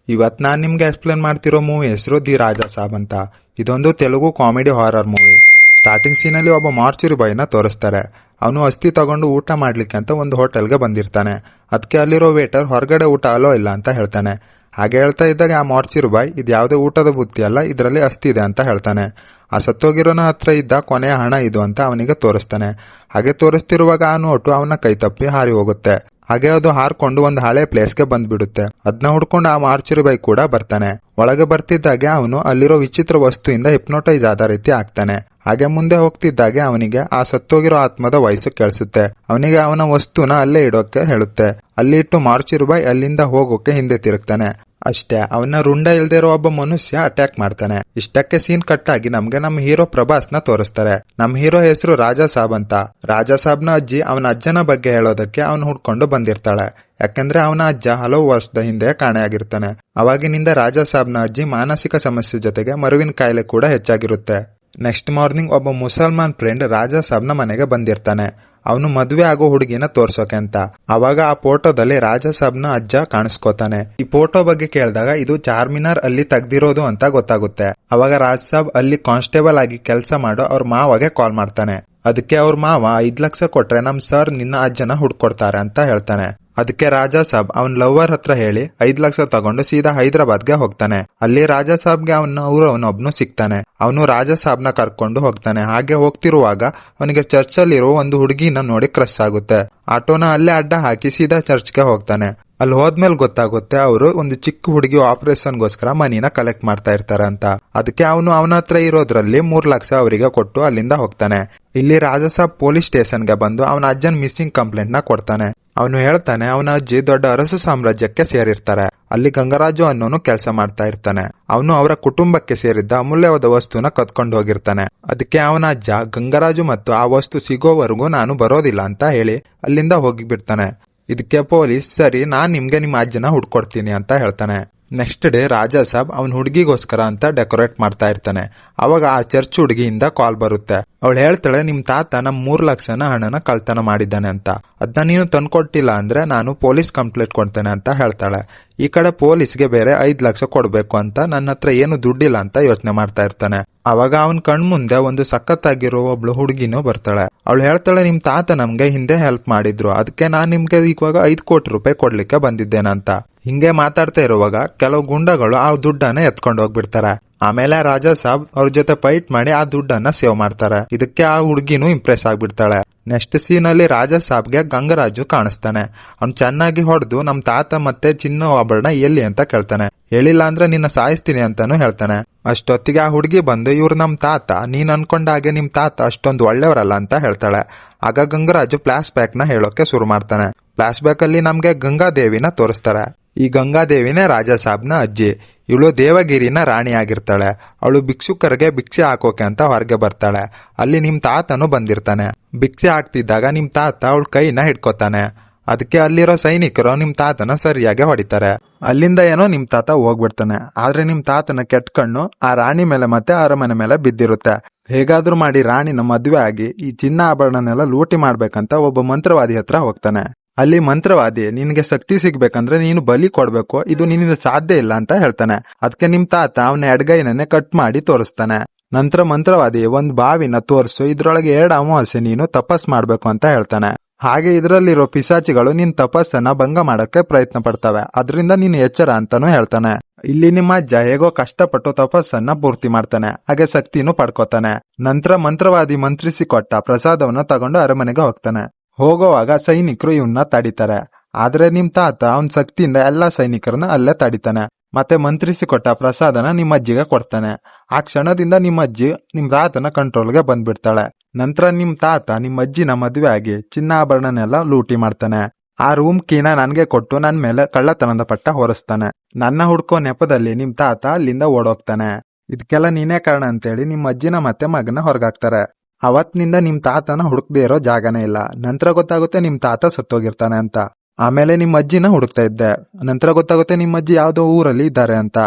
ಇವತ್ ನಾನ್ ನಿಮ್ಗೆ ಎಕ್ಸ್ಪ್ಲೇನ್ ಮಾಡ್ತಿರೋ ಮೂವಿ ಹೆಸರು ದಿ ರಾಜಾ ಸಾಬ್ ಅಂತ. ಇದೊಂದು Telugu comedy horror movie. Starting ಸೀನಲ್ಲಿ ಒಬ್ಬ ಮಾರ್ಚುರಿ ಬಾಯ್ನ ತೋರಿಸ್ತಾರೆ. ಅವನು ಅಸ್ಥಿ ತಗೊಂಡು ಊಟ ಮಾಡ್ಲಿಕ್ಕೆ ಅಂತ ಒಂದು ಹೋಟೆಲ್ಗೆ ಬಂದಿರ್ತಾನೆ. ಅದಕ್ಕೆ ಅಲ್ಲಿರೋ ವೇಟರ್ ಹೊರಗಡೆ ಊಟ ಅಲೋ ಇಲ್ಲ ಅಂತ ಹೇಳ್ತಾನೆ. ಹಾಗೆ ಹೇಳ್ತಾ ಇದ್ದಾಗ ಆ ಮಾರ್ಚುರಿ ಬಾಯ್ ಇದು ಯಾವುದೇ ಊಟದ ಬುತ್ತಿ ಅಲ್ಲ, ಇದರಲ್ಲಿ ಅಸ್ಥಿ ಇದೆ ಅಂತ ಹೇಳ್ತಾನೆ. ಆ ಸತ್ತೋಗಿರೋನ ಹತ್ರ ಇದ್ದ ಕೊನೆಯ ಹಣ ಇದು ಅಂತ ಅವನಿಗೆ ತೋರಿಸ್ತಾನೆ. ಹಾಗೆ ತೋರಿಸ್ತಿರುವಾಗ ಆ ನೋಟು ಅವನ ಕೈ ತಪ್ಪಿ ಹಾರಿ ಹೋಗುತ್ತೆ. ಹಾಗೆ ಅದು ಹಾರ್ಕೊಂಡು ಒಂದು ಹಳೆ ಪ್ಲೇಸ್ಗೆ ಬಂದ್ಬಿಡುತ್ತೆ. ಅದನ್ನ ಹುಡ್ಕೊಂಡು ಆ ಮಾರ್ಚುರಿ ಬಾಯ್ ಕೂಡ ಬರ್ತಾನೆ. ಒಳಗೆ ಬರ್ತಿದ್ದಾಗೆ ಅವನು ಅಲ್ಲಿರೋ ವಿಚಿತ್ರ ವಸ್ತುವಿಂದ ಹಿಪ್ನೋಟೈಸ್ ಆದ ರೀತಿ ಆಗ್ತಾನೆ. ಹಾಗೆ ಮುಂದೆ ಹೋಗ್ತಿದ್ದಾಗೆ ಅವನಿಗೆ ಆ ಸತ್ತೋಗಿರೋ ಆತ್ಮದ ವಯಸ್ಸು ಕೇಳಿಸುತ್ತೆ. ಅವನಿಗೆ ಅವನ ವಸ್ತುನ ಅಲ್ಲೇ ಇಡೋಕೆ ಹೇಳುತ್ತೆ. ಅಲ್ಲಿ ಇಟ್ಟು ಮಾರ್ಚುರಿ ಬಾಯ್ ಅಲ್ಲಿಂದ ಹೋಗೋಕೆ ಹಿಂದೆ ತಿರುಗ್ತಾನೆ. ಅಷ್ಟೇ, ಅವನ ರುಂಡ ಇಲ್ದೇ ಇರೋ ಒಬ್ಬ ಮನುಷ್ಯ ಅಟ್ಯಾಕ್ ಮಾಡ್ತಾನೆ. ಇಷ್ಟಕ್ಕೆ ಸೀನ್ ಕಟ್ ಆಗಿ ನಮ್ಗೆ ನಮ್ಮ ಹೀರೋ ಪ್ರಭಾಸ್ನ ತೋರಿಸ್ತಾರೆ. ನಮ್ಮ ಹೀರೋ ಹೆಸರು ರಾಜಾ ಸಾಬ್ ಅಂತ. ರಾಜಾ ಸಾಬ್ನ ಅಜ್ಜಿ ಅವನ ಅಜ್ಜನ ಬಗ್ಗೆ ಹೇಳೋದಕ್ಕೆ ಅವನು ಹುಡ್ಕೊಂಡು ಬಂದಿರ್ತಾಳೆ. ಯಾಕಂದ್ರೆ ಅವನ ಅಜ್ಜ ಹಲವು ವರ್ಷದ ಹಿಂದೆ ಕಾಣೆಯಾಗಿರ್ತಾನೆ. ಅವಾಗಿನಿಂದ ರಾಜಾ ಸಾಬ್ನ ಅಜ್ಜಿ ಮಾನಸಿಕ ಸಮಸ್ಯೆ ಜೊತೆಗೆ ಮರುವಿನ ಕಾಯಿಲೆ ಕೂಡ ಹೆಚ್ಚಾಗಿರುತ್ತೆ. ನೆಕ್ಸ್ಟ್ ಮಾರ್ನಿಂಗ್ ಒಬ್ಬ ಮುಸಲ್ಮಾನ್ ಫ್ರೆಂಡ್ ರಾಜಾ ಸಾಬ್ನ ಮನೆಗೆ ಬಂದಿರ್ತಾನೆ. ಅವನು ಮದುವೆ ಆಗೋ ಹುಡುಗಿನ ತೋರ್ಸೋಕೆ ಅಂತ. ಅವಾಗ ಆ ಫೋಟೋದಲ್ಲಿ ರಾಜಾ ಸಾಬ್ನ ಅಜ್ಜ ಕಾಣಿಸ್ಕೋತಾನೆ. ಈ ಫೋಟೋ ಬಗ್ಗೆ ಕೇಳಿದಾಗ ಇದು ಚಾರ್ಮಿನಾರ್ ಅಲ್ಲಿ ತೆಗ್ದಿರೋದು ಅಂತ ಗೊತ್ತಾಗುತ್ತೆ. ಅವಾಗ ರಾಜಾ ಸಾಬ್ ಅಲ್ಲಿ ಕಾನ್ಸ್ಟೇಬಲ್ ಆಗಿ ಕೆಲಸ ಮಾಡೋ ಅವ್ರ ಮಾವಗೆ ಕಾಲ್ ಮಾಡ್ತಾನೆ. ಅದಕ್ಕೆ ಅವ್ರ ಮಾವ 5 ಲಕ್ಷ ಕೊಟ್ರೆ ನಮ್ ಸರ್ ನಿನ್ನ ಅಜ್ಜನ ಹುಡ್ಕೊಡ್ತಾರೆ ಅಂತ ಹೇಳ್ತಾನೆ. ಅದಕ್ಕೆ ರಾಜಾ ಸಾಬ್ ಅವನ್ ಲವರ್ ಹತ್ರ ಹೇಳಿ 5 ಲಕ್ಷ ತಗೊಂಡು ಸೀದಾ ಹೈದರಾಬಾದ್ಗೆ ಹೋಗ್ತಾನೆ. ಅಲ್ಲಿ ರಾಜಾ ಸಾಬ್ಗೆ ಅವನೊಬ್ನು ಸಿಗ್ತಾನೆ. ಅವನು ರಾಜಾ ಸಾಬ್ನ ಕರ್ಕೊಂಡು ಹೋಗ್ತಾನೆ. ಹಾಗೆ ಹೋಗ್ತಿರುವಾಗ ಅವನಿಗೆ ಚರ್ಚಲ್ಲಿರೋ ಒಂದು ಹುಡುಗಿನ ನೋಡಿ ಕ್ರಶ್ ಆಗುತ್ತೆ. ಆಟೋನ ಅಲ್ಲೇ ಅಡ್ಡ ಹಾಕಿ ಸೀದಾ ಚರ್ಚ್ಗೆ ಹೋಗ್ತಾನೆ. ಅಲ್ಲಿ ಹೋದ್ಮೇಲೆ ಗೊತ್ತಾಗುತ್ತೆ ಅವರು ಒಂದು ಚಿಕ್ಕ ಹುಡುಗಿ ಆಪರೇಷನ್ಗೋಸ್ಕರ ಮನಿನ ಕಲೆಕ್ಟ್ ಮಾಡ್ತಾ ಇರ್ತಾರೆ ಅಂತ. ಅದಕ್ಕೆ ಅವನು ಅವನ ಹತ್ರ ಇರೋದ್ರಲ್ಲಿ 3 ಲಕ್ಷ ಅವರಿಗೆ ಕೊಟ್ಟು ಅಲ್ಲಿಂದ ಹೋಗ್ತಾನೆ. ಇಲ್ಲಿ ರಾಜಾ ಸಾಬ್ ಪೊಲೀಸ್ ಸ್ಟೇಷನ್ಗೆ ಬಂದು ಅವನ ಅಜ್ಜನ್ ಮಿಸ್ಸಿಂಗ್ ಕಂಪ್ಲೇಂಟ್ ನ ಕೊಡ್ತಾನೆ. ಅವನು ಹೇಳ್ತಾನೆ ಅವನ ಅಜ್ಜಿ ದೊಡ್ಡ ಅರಸು ಸಾಮ್ರಾಜ್ಯಕ್ಕೆ ಸೇರಿರ್ತಾರೆ. ಅಲ್ಲಿ ಗಂಗರಾಜು ಅನ್ನೋನು ಕೆಲಸ ಮಾಡ್ತಾ ಇರ್ತಾನೆ. ಅವನು ಅವರ ಕುಟುಂಬಕ್ಕೆ ಸೇರಿದ್ದ ಅಮೂಲ್ಯವಾದ ವಸ್ತುನ ಕತ್ಕೊಂಡು ಹೋಗಿರ್ತಾನೆ. ಅದಕ್ಕೆ ಅವನ ಅಜ್ಜ ಗಂಗರಾಜು ಮತ್ತು ಆ ವಸ್ತು ಸಿಗೋವರೆಗೂ ನಾನು ಬರೋದಿಲ್ಲ ಅಂತ ಹೇಳಿ ಅಲ್ಲಿಂದ ಹೋಗಿಬಿಡ್ತಾನೆ. ಇದಕ್ಕೆ ಪೊಲೀಸ್ ಸರಿ ನಾನ್ ನಿಮ್ಗೆ ನಿಮ್ಮ ಅಜ್ಜನ ಹುಡ್ಕೊಡ್ತೀನಿ ಅಂತ ಹೇಳ್ತಾನೆ. ನೆಕ್ಸ್ಟ್ ಡೇ ರಾಜಾ ಸಾಬ್ ಅವನ್ ಹುಡುಗಿಗೋಸ್ಕರ ಅಂತ ಡೆಕೋರೇಟ್ ಮಾಡ್ತಾ ಇರ್ತಾನೆ. ಅವಾಗ ಆ ಚರ್ಚ್ ಹುಡುಗಿಯಿಂದ ಕಾಲ್ ಬರುತ್ತೆ. ಅವಳು ಹೇಳ್ತಾಳೆ ನಿಮ್ ತಾತ ನಮ್ 3 ಲಕ್ಷನ ಹಣನ ಕಳ್ತನ ಮಾಡಿದ್ದಾನೆ ಅಂತ. ಅದನ್ನ ನೀನು ತಂದ್ಕೊಟ್ಟಿಲ್ಲ ಅಂದ್ರೆ ನಾನು ಪೊಲೀಸ್ ಕಂಪ್ಲೇಂಟ್ ಕೊಡ್ತೇನೆ ಅಂತ ಹೇಳ್ತಾಳೆ. ಈ ಕಡೆ ಪೊಲೀಸ್ಗೆ ಬೇರೆ 5 ಲಕ್ಷ ಕೊಡ್ಬೇಕು ಅಂತ ನನ್ನ ಹತ್ರ ಏನು ದುಡ್ಡಿಲ್ಲ ಅಂತ ಯೋಚನೆ ಮಾಡ್ತಾ ಇರ್ತಾನೆ. ಅವಾಗ ಅವನ್ ಕಣ್ಮುಂದೆ ಒಂದು ಸಖತ್ತಾಗಿರೋ ಒಬ್ಳು ಹುಡುಗಿನೂ ಬರ್ತಾಳೆ. ಅವಳು ಹೇಳ್ತಾಳೆ ನಿಮ್ ತಾತ ನಮ್ಗೆ ಹಿಂದೆ ಹೆಲ್ಪ್ ಮಾಡಿದ್ರು, ಅದಕ್ಕೆ ನಾನ್ ನಿಮ್ಗೆ ಇವಾಗ 5 ಕೋಟಿ ರೂಪಾಯಿ ಕೊಡ್ಲಿಕ್ಕೆ ಬಂದಿದ್ದೇನಂತ. ಹಿಂಗೆ ಮಾತಾಡ್ತಾ ಇರುವಾಗ ಕೆಲವು ಗುಂಡಗಳು ಆ ದುಡ್ಡನ್ನ ಎತ್ಕೊಂಡು ಹೋಗ್ಬಿಡ್ತಾರೆ. ಆಮೇಲೆ ರಾಜಾ ಸಾಬ್ ಅವ್ರ ಜೊತೆ ಫೈಟ್ ಮಾಡಿ ಆ ದುಡ್ಡನ್ನ ಸೇವ್ ಮಾಡ್ತಾರೆ. ಇದಕ್ಕೆ ಆ ಹುಡುಗಿನೂ ಇಂಪ್ರೆಸ್ ಆಗ್ಬಿಡ್ತಾಳೆ. ನೆಕ್ಸ್ಟ್ ಸೀನ್ ಅಲ್ಲಿ ರಾಜಾ ಸಾಬ್ಗೆ ಗಂಗರಾಜು ಕಾಣಿಸ್ತಾನೆ. ಅವ್ನು ಚೆನ್ನಾಗಿ ಹೊಡೆದು ನಮ್ ತಾತ ಮತ್ತೆ ಚಿನ್ನ ಆಭರಣ ಎಲ್ಲಿ ಅಂತ ಕೇಳ್ತಾನೆ. ಹೇಳಿಲ್ಲ ಅಂದ್ರೆ ನಿನ್ನ ಸಾಯಿಸ್ತೀನಿ ಅಂತಾನು ಹೇಳ್ತಾನೆ. ಅಷ್ಟೊತ್ತಿಗೆ ಆ ಹುಡುಗಿ ಬಂದು ಇವ್ರು ನಮ್ ತಾತ, ನೀನ್ ಅನ್ಕೊಂಡ ಹಾಗೆ ನಿಮ್ ತಾತ ಅಷ್ಟೊಂದು ಒಳ್ಳೆಯವರಲ್ಲ ಅಂತ ಹೇಳ್ತಾಳೆ. ಆಗ ಗಂಗರಾಜು ಫ್ಲಾಶ್ ಬ್ಯಾಕ್ ನ ಹೇಳೋಕೆ ಶುರು ಮಾಡ್ತಾನೆ. ಫ್ಲಾಶ್ ಬ್ಯಾಕ್ ಅಲ್ಲಿ ನಮ್ಗೆ ಗಂಗಾದೇವಿನ ತೋರಿಸ್ತಾರೆ. ಈ ಗಂಗಾದೇವಿನೇ ರಾಜಾ ಸಾಬ್ನ ಅಜ್ಜಿ. ಇವಳು ದೇವಗಿರಿನ ರಾಣಿ ಆಗಿರ್ತಾಳೆ. ಅವಳು ಭಿಕ್ಷುಕರಿಗೆ ಭಿಕ್ಷೆ ಹಾಕೋಕೆ ಅಂತ ಹೊರಗೆ ಬರ್ತಾಳೆ. ಅಲ್ಲಿ ನಿಮ್ ತಾತನು ಬಂದಿರ್ತಾನೆ. ಭಿಕ್ಷೆ ಹಾಕ್ತಿದ್ದಾಗ ನಿಮ್ ತಾತ ಅವಳ ಕೈನ ಹಿಡ್ಕೋತಾನೆ. ಅದಕ್ಕೆ ಅಲ್ಲಿರೋ ಸೈನಿಕರು ನಿಮ್ ತಾತನ ಸರಿಯಾಗಿ ಹೊಡಿತಾರೆ. ಅಲ್ಲಿಂದ ಏನೋ ನಿಮ್ ತಾತ ಹೋಗ್ಬಿಡ್ತಾನೆ. ಆದ್ರೆ ನಿಮ್ ತಾತನ ಕೆಟ್ಟ ಕಣ್ಣು ಆ ರಾಣಿ ಮೇಲೆ ಮತ್ತೆ ಅರಮನೆ ಮೇಲೆ ಬಿದ್ದಿರುತ್ತೆ. ಹೇಗಾದ್ರೂ ಮಾಡಿ ರಾಣಿನ ಮದ್ವೆ ಆಗಿ ಈ ಚಿನ್ನ ಆಭರಣನೆಲ್ಲ ಲೂಟಿ ಮಾಡ್ಬೇಕಂತ ಒಬ್ಬ ಮಂತ್ರವಾದಿ ಹತ್ರ ಹೋಗ್ತಾನೆ. ಅಲ್ಲಿ ಮಂತ್ರವಾದಿ ನಿನ್ಗೆ ಶಕ್ತಿ ಸಿಗ್ಬೇಕಂದ್ರೆ ನೀನು ಬಲಿ ಕೊಡ್ಬೇಕು, ಇದು ನಿನ್ನಿಂದ ಸಾಧ್ಯ ಇಲ್ಲ ಅಂತ ಹೇಳ್ತಾನೆ. ಅದಕ್ಕೆ ನಿಮ್ ತಾತ ಅವನ ಎಡಗೈನೇ ಕಟ್ ಮಾಡಿ ತೋರಿಸ್ತಾನೆ. ನಂತರ ಮಂತ್ರವಾದಿ ಒಂದ್ ಬಾವಿನ ತೋರಿಸು, ಇದ್ರೊಳಗೆ 2 ಅಮಾವಾಸ್ಯೆ ನೀನು ತಪಸ್ ಮಾಡ್ಬೇಕು ಅಂತ ಹೇಳ್ತಾನೆ. ಹಾಗೆ ಇದರಲ್ಲಿರೋ ಪಿಶಾಚಿಗಳು ನಿನ್ ತಪಸ್ಸನ್ನ ಭಂಗ ಮಾಡಕ್ಕೆ ಪ್ರಯತ್ನ ಪಡ್ತವೆ, ಅದರಿಂದ ನೀನು ಎಚ್ಚರ ಅಂತಾನು ಹೇಳ್ತಾನೆ. ಇಲ್ಲಿ ನಿಮ್ಮ ಅಜ್ಜ ಹೇಗೋ ಕಷ್ಟಪಟ್ಟು ತಪಸ್ಸನ್ನ ಪೂರ್ತಿ ಮಾಡ್ತಾನೆ. ಹಾಗೆ ಶಕ್ತಿನೂ ಪಡ್ಕೋತಾನೆ. ನಂತರ ಮಂತ್ರವಾದಿ ಮಂತ್ರಿಸಿ ಕೊಟ್ಟ ಪ್ರಸಾದವನ್ನ ತಗೊಂಡು ಅರಮನೆಗೆ ಹೋಗ್ತಾನೆ. ಹೋಗೋವಾಗ ಸೈನಿಕರು ಇವನ್ನ ತಡಿತಾರೆ. ಆದ್ರೆ ನಿಮ್ ತಾತ ಅವನ್ ಶಕ್ತಿಯಿಂದ ಎಲ್ಲಾ ಸೈನಿಕರನ್ನ ಅಲ್ಲೇ ತಡಿತಾನೆ. ಮತ್ತೆ ಮಂತ್ರಿಸಿ ಕೊಟ್ಟ ಪ್ರಸಾದನ ನಿಮ್ಮ ಅಜ್ಜಿಗೆ ಕೊಡ್ತಾನೆ. ಆ ಕ್ಷಣದಿಂದ ನಿಮ್ಮ ಅಜ್ಜಿ ನಿಮ್ ತಾತನ ಕಂಟ್ರೋಲ್ಗೆ ಬಂದ್ಬಿಡ್ತಾಳೆ. ನಂತರ ನಿಮ್ ತಾತ ನಿಮ್ಮ ಅಜ್ಜಿನ ಮದುವೆ ಆಗಿ ಚಿನ್ನಾಭರಣನೆಲ್ಲ ಲೂಟಿ ಮಾಡ್ತಾನೆ. ಆ ರೂಮ್ ಕೀನ ನನ್ಗೆ ಕೊಟ್ಟು ನನ್ ಮೇಲೆ ಕಳ್ಳತನದ ಪಟ್ಟ ಹೊರಿಸ್ತಾನೆ. ನನ್ನ ಹುಡ್ಕೋ ನೆಪದಲ್ಲಿ ನಿಮ್ ತಾತ ಅಲ್ಲಿಂದ ಓಡೋಗ್ತಾನೆ. ಇದಕ್ಕೆಲ್ಲ ನೀನೇ ಕಾರಣ ಅಂತೇಳಿ ನಿಮ್ಮ ಅಜ್ಜಿನ ಮತ್ತೆ ಮಗನ ಹೊರಗಾಕ್ತಾರೆ. ಅವತ್ತಿನಿಂದ ನಿಮ್ ತಾತನ ಹುಡುಕ್ದೇ ಇರೋ ಜಾಗನೇ ಇಲ್ಲ. ನಂತರ ಗೊತ್ತಾಗುತ್ತೆ ನಿಮ್ ತಾತ ಸತ್ತೋಗಿರ್ತಾನೆ ಅಂತ. ಆಮೇಲೆ ನಿಮ್ಮ ಅಜ್ಜಿನ ಹುಡುಕ್ತಾ ಇದ್ದೆ. ನಂತರ ಗೊತ್ತಾಗುತ್ತೆ ನಿಮ್ಮ ಅಜ್ಜಿ ಯಾವ್ದೋ ಊರಲ್ಲಿ ಇದ್ದಾರೆ ಅಂತ.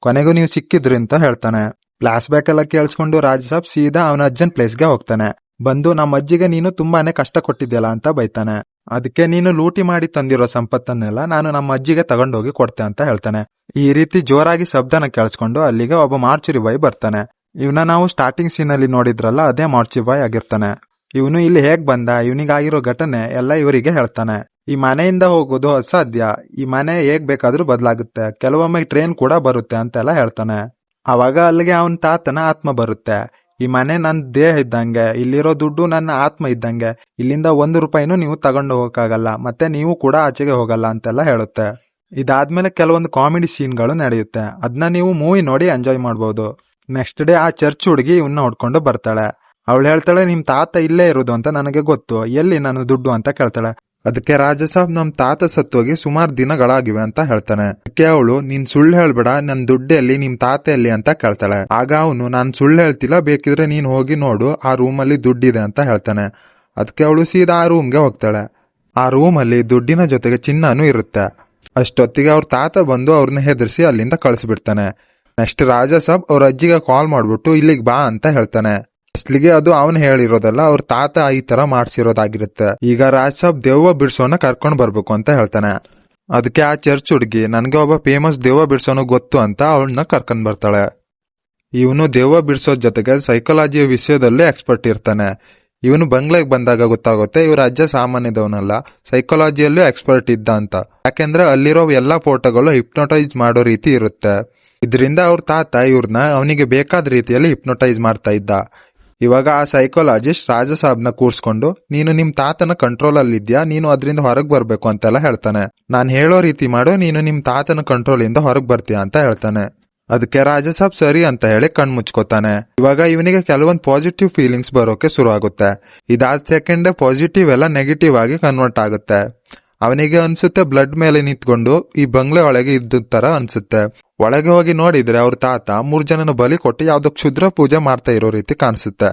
ಕೊನೆಗೂ ನೀವು ಸಿಕ್ಕಿದ್ರಿ ಅಂತ ಹೇಳ್ತಾನೆ. ಫ್ಲಾಶ್ ಬ್ಯಾಕ್ ಎಲ್ಲ ಕೇಳಿಸ್ಕೊಂಡು ರಾಜಾ ಸಾಬ್ ಸೀದಾ ಅವನ ಅಜ್ಜನ್ ಪ್ಲೇಸ್ಗೆ ಹೋಗ್ತಾನೆ. ಬಂದು ನಮ್ಮ ಅಜ್ಜಿಗೆ ನೀನು ತುಂಬಾನೇ ಕಷ್ಟ ಕೊಟ್ಟಿದ್ಯಲ್ಲ ಅಂತ ಬೈತಾನೆ. ಅದಕ್ಕೆ ನೀನು ಲೂಟಿ ಮಾಡಿ ತಂದಿರೋ ಸಂಪತ್ತನ್ನೆಲ್ಲ ನಾನು ನಮ್ಮ ಅಜ್ಜಿಗೆ ತಗೊಂಡೋಗಿ ಕೊಡ್ತೆ ಅಂತ ಹೇಳ್ತಾನೆ. ಈ ರೀತಿ ಜೋರಾಗಿ ಶಬ್ದನ ಕೇಳಿಸ್ಕೊಂಡು ಅಲ್ಲಿಗೆ ಒಬ್ಬ ಮಾರ್ಚುರಿ ಬಾಯ್ ಬರ್ತಾನೆ. ಇವನ ನಾವು ಸ್ಟಾರ್ಟಿಂಗ್ ಸೀನ್ ಅಲ್ಲಿ ನೋಡಿದ್ರಲ್ಲ, ಅದೇ ಮಾರ್ಚುರಿ ಬಾಯ್ ಆಗಿರ್ತಾನೆ. ಇವನು ಇಲ್ಲಿ ಹೇಗ್ ಬಂದ, ಇವನಿಗಾಗಿರೋ ಘಟನೆ ಎಲ್ಲ ಇವರಿಗೆ ಹೇಳ್ತಾನೆ. ಈ ಮನೆಯಿಂದ ಹೋಗೋದು ಅಸಾಧ್ಯ, ಈ ಮನೆ ಹೇಗ್ ಬೇಕಾದ್ರೂ ಬದಲಾಗುತ್ತೆ, ಕೆಲವೊಮ್ಮೆ ಟ್ರೈನ್ ಕೂಡ ಬರುತ್ತೆ ಅಂತೆಲ್ಲ ಹೇಳ್ತಾನೆ. ಅವಾಗ ಅಲ್ಲಿಗೆ ಅವನ ತಾತನ ಆತ್ಮ ಬರುತ್ತೆ. ಈ ಮನೆ ನನ್ನ ದೇಹ ಇದ್ದಂಗೆ, ಇಲ್ಲಿರೋ ದುಡ್ಡು ನನ್ನ ಆತ್ಮ ಇದ್ದಂಗೆ, ಇಲ್ಲಿಂದ 1 ರೂಪಾಯಿನೂ ನೀವು ತಗೊಂಡು ಹೋಗಕ್ಕಾಗಲ್ಲ, ಮತ್ತೆ ನೀವು ಕೂಡ ಆಚೆಗೆ ಹೋಗಲ್ಲ ಅಂತೆಲ್ಲ ಹೇಳುತ್ತೆ. ಇದಾದ್ಮೇಲೆ ಕೆಲವೊಂದು ಕಾಮಿಡಿ ಸೀನ್ಗಳು ನಡೆಯುತ್ತೆ. ಅದನ್ನ ನೀವು ಮೂವಿ ನೋಡಿ ಎಂಜಾಯ್ ಮಾಡ್ಬೋದು. ನೆಕ್ಸ್ಟ್ ಡೇ ಆ ಚರ್ಚ್ ಹುಡುಗಿ ಇವನ್ನ ಹೊಡ್ಕೊಂಡು ಬರ್ತಾಳೆ. ಅವಳು ಹೇಳ್ತಾಳೆ, ನಿಮ್ ತಾತ ಇಲ್ಲೇ ಇರೋದು ಅಂತ ನನಗೆ ಗೊತ್ತು, ಎಲ್ಲಿ ನನ್ನ ದುಡ್ಡು ಅಂತ ಕೇಳ್ತಾಳೆ. ಅದಕ್ಕೆ ರಾಜ ಸಾಬ್ ನಮ್ ತಾತ ಸತ್ತೋಗಿ ಸುಮಾರು ದಿನಗಳಾಗಿವೆ ಅಂತ ಹೇಳ್ತಾನೆ. ಅದಕ್ಕೆ ಅವಳು, ನೀನ್ ಸುಳ್ಳು ಹೇಳ್ಬೇಡ, ನನ್ ದುಡ್ಡೆಲ್ಲಿ, ನಿಮ್ ತಾತ ಎಲ್ಲಿ ಅಂತ ಕೇಳ್ತಾಳೆ. ಆಗ ಅವನು, ನಾನ್ ಸುಳ್ಳು ಹೇಳ್ತಿಲ್ಲ, ಬೇಕಿದ್ರೆ ನೀನ್ ಹೋಗಿ ನೋಡು, ಆ ರೂಮಲ್ಲಿ ದುಡ್ಡಿದೆ ಅಂತ ಹೇಳ್ತಾನೆ. ಅದಕ್ಕೆ ಅವಳು ಸೀದಾ ಆ ರೂಮ್ಗೆ ಹೋಗ್ತಾಳೆ. ಆ ರೂಮಲ್ಲಿ ದುಡ್ಡಿನ ಜೊತೆಗೆ ಚಿನ್ನನೂ ಇರುತ್ತೆ. ಅಷ್ಟೊತ್ತಿಗೆ ಅವ್ರ ತಾತ ಬಂದು ಅವ್ರನ್ನ ಹೆದರ್ಸಿ ಅಲ್ಲಿಂದ ಕಳಿಸ್ಬಿಡ್ತಾನೆ. ನೆಕ್ಸ್ಟ್ ರಾಜ ಸಾಬ್ ಅವ್ರ ಅಜ್ಜಿಗೆ ಕಾಲ್ ಮಾಡ್ಬಿಟ್ಟು ಇಲ್ಲಿಗೆ ಬಾ ಅಂತ ಹೇಳ್ತಾನೆ. ಅಸ್ಲಿಗೆ ಅದು ಅವನು ಹೇಳಿರೋದಲ್ಲ, ಅವ್ರ ತಾತ ಈ ತರ ಮಾಡ್ಸಿರೋದಾಗಿರುತ್ತೆ. ಈಗ ರಾಜ್ ಸಾಬ್ ದೆವ್ವ ಬಿಡ್ಸೋನ ಕರ್ಕೊಂಡ್ ಬರ್ಬೇಕು ಅಂತ ಹೇಳ್ತಾನೆ. ಅದಕ್ಕೆ ಆ ಚರ್ಚ್ ಹುಡುಗಿ, ನನ್ಗೆ ಒಬ್ಬ ಫೇಮಸ್ ದೆವ್ವ ಬಿಡ್ಸೋನು ಗೊತ್ತು ಅಂತ ಅವಳನ್ನ ಕರ್ಕೊಂಡ್ ಬರ್ತಾಳೆ. ಇವನು ದೆವ್ವ ಬಿಡ್ಸೋದ್ ಜೊತೆಗೆ ಸೈಕಾಲಜಿಯ ವಿಷಯದಲ್ಲೂ ಎಕ್ಸ್ಪರ್ಟ್ ಇರ್ತಾನೆ. ಇವನು ಬಂಗ್ಲೆಗೆ ಬಂದಾಗ ಗೊತ್ತಾಗುತ್ತೆ ಇವ್ರ ಅಜ್ಜ ಸಾಮಾನ್ಯದವನಲ್ಲ, ಸೈಕಾಲಜಿಯಲ್ಲೂ ಎಕ್ಸ್ಪರ್ಟ್ ಇದ್ದ ಅಂತ. ಯಾಕೆಂದ್ರೆ ಅಲ್ಲಿರೋ ಎಲ್ಲಾ ಫೋಟೋಗಳು ಹಿಪ್ನೋಟೈಸ್ ಮಾಡೋ ರೀತಿ ಇರುತ್ತೆ. ಇದರಿಂದ ಅವ್ರ ತಾತ ಇವ್ರನ್ನ ಅವನಿಗೆ ಬೇಕಾದ ರೀತಿಯಲ್ಲಿ ಹಿಪ್ನೋಟೈಸ್ ಮಾಡ್ತಾ ಇದ್ದ. ಇವಾಗ ಆ ಸೈಕಾಲಜಿಸ್ಟ್ ರಾಜ ಸಾಬ್ನ ಕೂರ್ಸ್ಕೊಂಡು, ನೀನು ನಿಮ್ ತಾತನ ಕಂಟ್ರೋಲ್ ಅಲ್ಲಿ ಇದ್ಯಾ, ನೀನು ಅದರಿಂದ ಹೊರಗ್ ಬರ್ಬೇಕು ಅಂತೆಲ್ಲ ಹೇಳ್ತಾನೆ. ನಾನ್ ಹೇಳೋ ರೀತಿ ಮಾಡು, ನೀನು ನಿಮ್ ತಾತನ ಕಂಟ್ರೋಲ್ ಇಂದ ಹೊರಗ್ ಬರ್ತೀಯ ಅಂತ ಹೇಳ್ತಾನೆ. ಅದಕ್ಕೆ ರಾಜ ಸಾಬ್ ಸರಿ ಅಂತ ಹೇಳಿ ಕಣ್ ಮುಚ್ಕೋತಾನೆ. ಇವಾಗ ಇವನಿಗೆ ಕೆಲವೊಂದು ಪಾಸಿಟಿವ್ ಫೀಲಿಂಗ್ಸ್ ಬರೋಕೆ ಶುರು ಆಗುತ್ತೆ. ಇದಾದ ಸೆಕೆಂಡ್ ಪಾಸಿಟಿವ್ ಎಲ್ಲ ನೆಗೆಟಿವ್ ಆಗಿ ಕನ್ವರ್ಟ್ ಆಗುತ್ತೆ. ಅವನಿಗೆ ಅನ್ಸುತ್ತೆ ಬ್ಲಡ್ ಮೇಲೆ ನಿಂತ್ಕೊಂಡು ಈ ಬಂಗ್ಲೆ ಒಳಗೆ ಇದ್ದ ತರ ಅನ್ಸುತ್ತೆ. ಒಳಗೆ ಹೋಗಿ ನೋಡಿದ್ರೆ ಅವ್ರ ತಾತ 3 ಜನನ ಬಲಿ ಕೊಟ್ಟು ಯಾವ್ದೋ ಕ್ಷುದ್ರ ಪೂಜೆ ಮಾಡ್ತಾ ಇರೋ ರೀತಿ ಕಾಣಿಸುತ್ತೆ.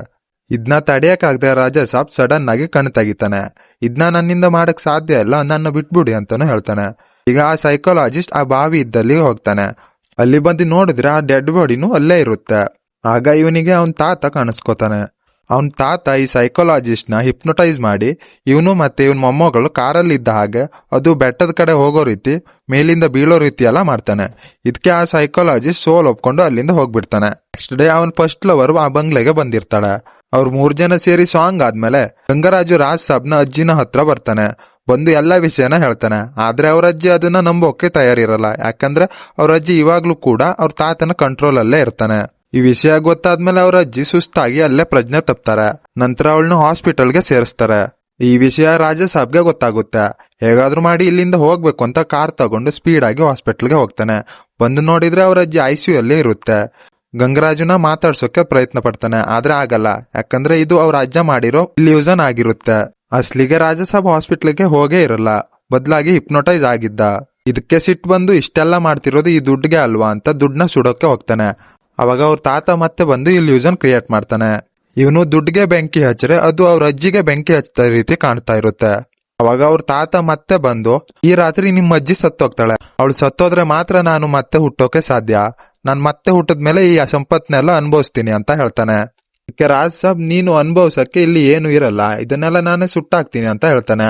ಇದನ್ನ ತಡೆಯಕ್ಕಾಗದೆ ರಾಜ ಸಾಬ್ ಸಡನ್ ಆಗಿ ಕಣ್ ತೆಗಿತಾನೆ. ಇದನ್ನ ನನ್ನಿಂದ ಮಾಡಕ್ ಸಾಧ್ಯ ಇಲ್ಲ, ನನ್ನ ಬಿಟ್ಬಿಡಿ ಅಂತಾನು ಹೇಳ್ತಾನೆ. ಈಗ ಆ ಸೈಕಾಲಜಿಸ್ಟ್ ಆ ಬಾವಿ ಇದ್ದಲ್ಲಿ ಹೋಗ್ತಾನೆ. ಅಲ್ಲಿ ಬಂದು ನೋಡಿದ್ರೆ ಆ ಡೆಡ್ ಬಾಡಿನೂ ಅಲ್ಲೇ ಇರುತ್ತೆ. ಆಗ ಇವನಿಗೆ ಅವನ್ ತಾತ ಕಾಣಿಸ್ಕೋತಾನೆ. ಅವನ್ ತಾತ ಈ ಸೈಕಾಲಜಿಸ್ಟ್ ನ ಹಿಪ್ನೋಟೈಸ್ ಮಾಡಿ ಇವನು ಮತ್ತೆ ಇವನ್ ಮೊಮ್ಮಗಳು ಕಾರಲ್ಲಿ ಇದ್ದ ಹಾಗೆ ಅದು ಬೆಟ್ಟದ ಕಡೆ ಹೋಗೋ ರೀತಿ, ಮೇಲಿಂದ ಬೀಳೋ ರೀತಿ ಎಲ್ಲ ಮಾಡ್ತಾನೆ. ಇದಕ್ಕೆ ಆ ಸೈಕಾಲಜಿಸ್ಟ್ ಸೋಲ್ ಒಪ್ಕೊಂಡು ಅಲ್ಲಿಂದ ಹೋಗ್ಬಿಡ್ತಾನೆ. ನೆಕ್ಸ್ಟ್ ಡೇ ಅವನ್ ಫಸ್ಟ್ ಲವರ್ ಆ ಬಂಗ್ಲೆಗೆ ಬಂದಿರ್ತಾಳೆ. ಅವ್ರು 3 ಜನ ಸೇರಿ ಸಾಂಗ್ ಆದ್ಮೇಲೆ ಗಂಗರಾಜು ರಾಜ್ ಸಾಬ್ನ ಅಜ್ಜಿನ ಹತ್ರ ಬರ್ತಾನೆ. ಬಂದು ಎಲ್ಲಾ ವಿಷಯನ ಹೇಳ್ತಾನೆ. ಆದ್ರೆ ಅವ್ರ ಅಜ್ಜಿ ಅದನ್ನ ನಂಬೋಕೆ ತಯಾರಿರಲ್ಲ. ಯಾಕಂದ್ರೆ ಅವ್ರ ಅಜ್ಜಿ ಇವಾಗ್ಲೂ ಕೂಡ ಅವ್ರ ತಾತನ ಕಂಟ್ರೋಲ್ ಅಲ್ಲೇ ಇರ್ತಾನೆ. ಈ ವಿಷಯ ಗೊತ್ತಾದ್ಮೇಲೆ ಅವ್ರ ಅಜ್ಜಿ ಸುಸ್ತಾಗಿ ಅಲ್ಲೇ ಪ್ರಜ್ಞೆ ತಪ್ತಾರೆ. ನಂತರ ಅವಳನ್ನ ಹಾಸ್ಪಿಟಲ್ಗೆ ಸೇರಿಸ್ತಾರೆ. ಈ ವಿಷಯ ರಾಜ ಸಾಬ್ಗೆ ಗೊತ್ತಾಗುತ್ತೆ. ಹೇಗಾದ್ರೂ ಮಾಡಿ ಇಲ್ಲಿಂದ ಹೋಗ್ಬೇಕು ಅಂತ ಕಾರ್ ತಗೊಂಡು ಸ್ಪೀಡ್ ಆಗಿ ಹಾಸ್ಪಿಟಲ್ಗೆ ಹೋಗ್ತಾನೆ. ಬಂದು ನೋಡಿದ್ರೆ ಅವ್ರ ಅಜ್ಜಿ ICU ಅಲ್ಲಿ ಇರುತ್ತೆ. ಗಂಗರಾಜುನ ಮಾತಾಡ್ಸೋಕೆ ಪ್ರಯತ್ನ ಪಡ್ತಾನೆ, ಆದ್ರೆ ಆಗಲ್ಲ. ಯಾಕಂದ್ರೆ ಇದು ಅವ್ರ ಅಜ್ಜ ಮಾಡಿರೋ ಇಲ್ಯೂಷನ್ ಆಗಿರುತ್ತೆ. ಅಸ್ಲಿಗೆ ರಾಜ ಸಾಬ್ ಹಾಸ್ಪಿಟ್ಲಿಗೆ ಹೋಗೇ ಇರಲ್ಲ, ಬದಲಾಗಿ ಹಿಪ್ನೋಟೈಸ್ ಆಗಿದ್ದ. ಇದಕ್ಕೆ ಸಿಟ್ಟು ಬಂದು ಇಷ್ಟೆಲ್ಲ ಮಾಡ್ತಿರೋದು ಈ ದುಡ್ಡಿಗೆ ಅಲ್ವಾ ಅಂತ ದುಡ್ಡನ್ನ ಸುಡೋಕೆ ಹೋಗ್ತಾನೆ. ಅವಾಗ ಅವ್ರ ತಾತ ಮತ್ತೆ ಬಂದು ಇಲ್ಯೂಷನ್ ಕ್ರಿಯೇಟ್ ಮಾಡ್ತಾನೆ. ಇವನು ದುಡ್ಡಿಗೆ ಬೆಂಕಿ ಹಚ್ಚರೆ ಅದು ಅವ್ರ ಅಜ್ಜಿಗೆ ಬೆಂಕಿ ಹಚ್ಚದ ರೀತಿ ಕಾಣ್ತಾ ಇರುತ್ತೆ. ಅವಾಗ ಅವ್ರ ತಾತ ಮತ್ತೆ ಬಂದು, ಈ ರಾತ್ರಿ ನಿಮ್ ಅಜ್ಜಿ ಸತ್ತೋಗ್ತಾಳೆ, ಅವಳು ಸತ್ತೋದ್ರೆ ಮಾತ್ರ ನಾನು ಮತ್ತೆ ಹುಟ್ಟೋಕೆ ಸಾಧ್ಯ, ನಾನ್ ಮತ್ತೆ ಹುಟ್ಟದ್ಮೇಲೆ ಈ ಸಂಪತ್ನೆಲ್ಲ ಅನುಭವಿಸ್ತೀನಿ ಅಂತ ಹೇಳ್ತಾನೆ. ಇದಕ್ಕೆ ರಾಜ್ ಸಾಬ್, ನೀನು ಅನುಭವಿಸಕ್ಕೆ ಇಲ್ಲಿ ಏನು ಇರಲ್ಲ, ಇದನ್ನೆಲ್ಲ ನಾನೇ ಸುಟ್ಟಾಕ್ತೀನಿ ಅಂತ ಹೇಳ್ತಾನೆ.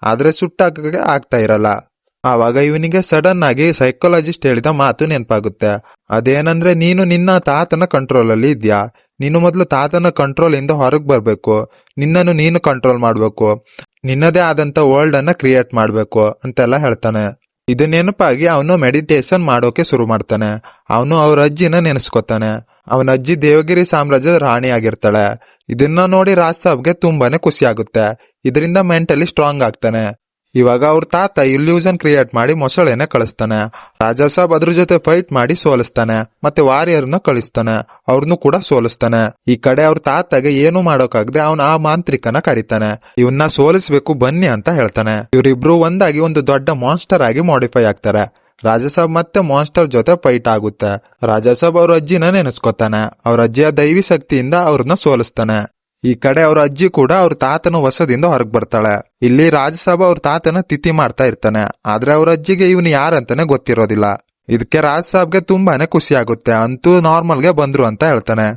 ಆದ್ರೆ ಸುಟ್ಟಾಕಕ್ಕೆ ಆಗ್ತಾ ಇರಲ್ಲ. ಆವಾಗ ಇವನಿಗೆ ಸಡನ್ ಆಗಿ ಸೈಕಾಲಜಿಸ್ಟ್ ಹೇಳಿದ ಮಾತು ನೆನಪಾಗುತ್ತೆ. ಅದೇನಂದ್ರೆ, ನೀನು ನಿನ್ನ ತಾತನ ಕಂಟ್ರೋಲ್ ಅಲ್ಲಿ ಇದ್ಯಾ, ನೀನು ಮೊದಲು ತಾತನ ಕಂಟ್ರೋಲ್ ಇಂದ ಹೊರಗ್ ಬರ್ಬೇಕು, ನಿನ್ನನ್ನು ನೀನು ಕಂಟ್ರೋಲ್ ಮಾಡ್ಬೇಕು, ನಿನ್ನದೇ ಆದಂತ ವರ್ಲ್ಡ್ ಅನ್ನ ಕ್ರಿಯೇಟ್ ಮಾಡ್ಬೇಕು ಅಂತೆಲ್ಲ ಹೇಳ್ತಾನೆ. ಇದು ನೆನಪಾಗಿ ಅವನು ಮೆಡಿಟೇಷನ್ ಮಾಡೋಕೆ ಶುರು ಮಾಡ್ತಾನೆ. ಅವನು ಅವ್ರ ಅಜ್ಜಿನ ನೆನೆಸ್ಕೊತಾನೆ. ಅವನ ಅಜ್ಜಿ ದೇವಗಿರಿ ಸಾಮ್ರಾಜ್ಯದ ರಾಣಿ ಆಗಿರ್ತಾಳೆ. ಇದನ್ನ ನೋಡಿ ರಾಜ್ ಸಾಬ್ಗೆ ತುಂಬಾನೇ ಖುಷಿ ಆಗುತ್ತೆ. ಇದರಿಂದ ಮೆಂಟಲಿ ಸ್ಟ್ರಾಂಗ್ ಆಗ್ತಾನೆ. ಇವಾಗ ಅವ್ರ ತಾತ ಇಲ್ಯೂಷನ್ ಕ್ರಿಯೇಟ್ ಮಾಡಿ ಮೊಸಳೆನೆ ಕಳಿಸ್ತಾನೆ. ರಾಜಾ ಸಾಬ್ ಅದ್ರ ಜೊತೆ ಫೈಟ್ ಮಾಡಿ ಸೋಲಿಸ್ತಾನೆ. ಮತ್ತೆ ವಾರಿಯರ್ನ ಕಳಿಸ್ತಾನೆ, ಅವ್ರನ್ನು ಕೂಡ ಸೋಲಿಸ್ತಾನೆ. ಈ ಕಡೆ ಅವ್ರ ತಾತಗೆ ಏನು ಮಾಡೋಕಾಗದೆ ಅವನ ಆ ಮಾಂತ್ರಿಕನ ಕರೀತಾನೆ. ಇವನ್ನ ಸೋಲಿಸ್ಬೇಕು ಬನ್ನಿ ಅಂತ ಹೇಳ್ತಾನೆ. ಇವರಿಬ್ರು ಒಂದಾಗಿ ಒಂದು ದೊಡ್ಡ ಮಾನ್ಸ್ಟರ್ ಆಗಿ ಮಾಡಿಫೈ ಆಗ್ತಾರೆ. ರಾಜಾ ಸಾಬ್ ಮತ್ತೆ ಮಾನ್ಸ್ಟರ್ ಜೊತೆ ಫೈಟ್ ಆಗುತ್ತೆ. ರಾಜಾ ಸಾಬ್ ಅವ್ರ ಅಜ್ಜಿನ ನೆನೆಸ್ಕೊತಾನೆ. ಅವ್ರ ಅಜ್ಜಿಯ ದೈವಿ ಶಕ್ತಿಯಿಂದ ಅವ್ರನ್ನ ಸೋಲಿಸ್ತಾನೆ. ಈ ಕಡೆ ಅವ್ರ ಅಜ್ಜಿ ಕೂಡ ಅವ್ರ ತಾತನ ವಶದಿಂದ ಹೊರಗ್ ಬರ್ತಾಳೆ. ಇಲ್ಲಿ ರಾಜ ಸಾಬ್ ಅವ್ರ ತಾತನ ತಿಥಿ ಮಾಡ್ತಾ ಇರ್ತಾನೆ. ಆದ್ರೆ ಅವ್ರ ಅಜ್ಜಿಗೆ ಇವನು ಯಾರಂತಾನೆ ಗೊತ್ತಿರೋದಿಲ್ಲ. ಇದಕ್ಕೆ ರಾಜ್ ಸಾಬ್ಗೆ ತುಂಬಾನೇ ಖುಷಿ ಆಗುತ್ತೆ. ಅಂತೂ ನಾರ್ಮಲ್ಗೆ ಬಂದ್ರು ಅಂತ ಹೇಳ್ತಾನೆ.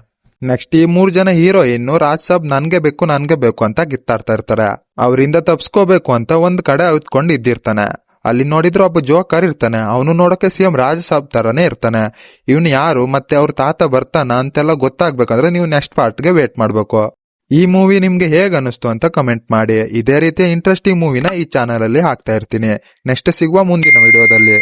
ನೆಕ್ಸ್ಟ್ ಈ 3 ಜನ ಹೀರೋಯಿನ್ ರಾಜ್ ಸಾಬ್ ನನ್ಗೆ ಬೇಕು ಅಂತ ಗಿತ್ತಾಡ್ತಾ ಇರ್ತಾರೆ. ಅವರಿಂದ ತಪ್ಸ್ಕೋಬೇಕು ಅಂತ ಒಂದ್ ಕಡೆ ಅವಿತ್ಕೊಂಡು ಇದ್ದಿರ್ತಾನೆ. ಅಲ್ಲಿ ನೋಡಿದ್ರೆ ಒಬ್ಬ ಜೋಕರ್ ಇರ್ತಾನೆ. ಅವನು ನೋಡಕ್ಕೆ ಸಿಎಂ ರಾಜ್ ಸಾಬ್ ತರಾನೇ ಇರ್ತಾನೆ. ಇವ್ನು ಯಾರು ಮತ್ತೆ ಅವ್ರ ತಾತ ಬರ್ತಾನ ಅಂತೆಲ್ಲ ಗೊತ್ತಾಗ್ಬೇಕಂದ್ರೆ ನೀವು ನೆಕ್ಸ್ಟ್ ಪಾರ್ಟ್ಗೆ ವೇಟ್ ಮಾಡ್ಬೇಕು. ಈ ಮೂವಿ ನಿಮ್ಗೆ ಹೇಗ್ ಅನಿಸ್ತು ಅಂತ ಕಮೆಂಟ್ ಮಾಡಿ. ಇದೇ ರೀತಿಯ ಇಂಟ್ರೆಸ್ಟಿಂಗ್ ಮೂವಿನ ಈ ಚಾನಲ್ ಅಲ್ಲಿ ಹಾಕ್ತಾ ಇರ್ತೀನಿ. ನೆಕ್ಸ್ಟ್ ಸಿಗುವ ಮುಂದಿನ ವಿಡಿಯೋದಲ್ಲಿ.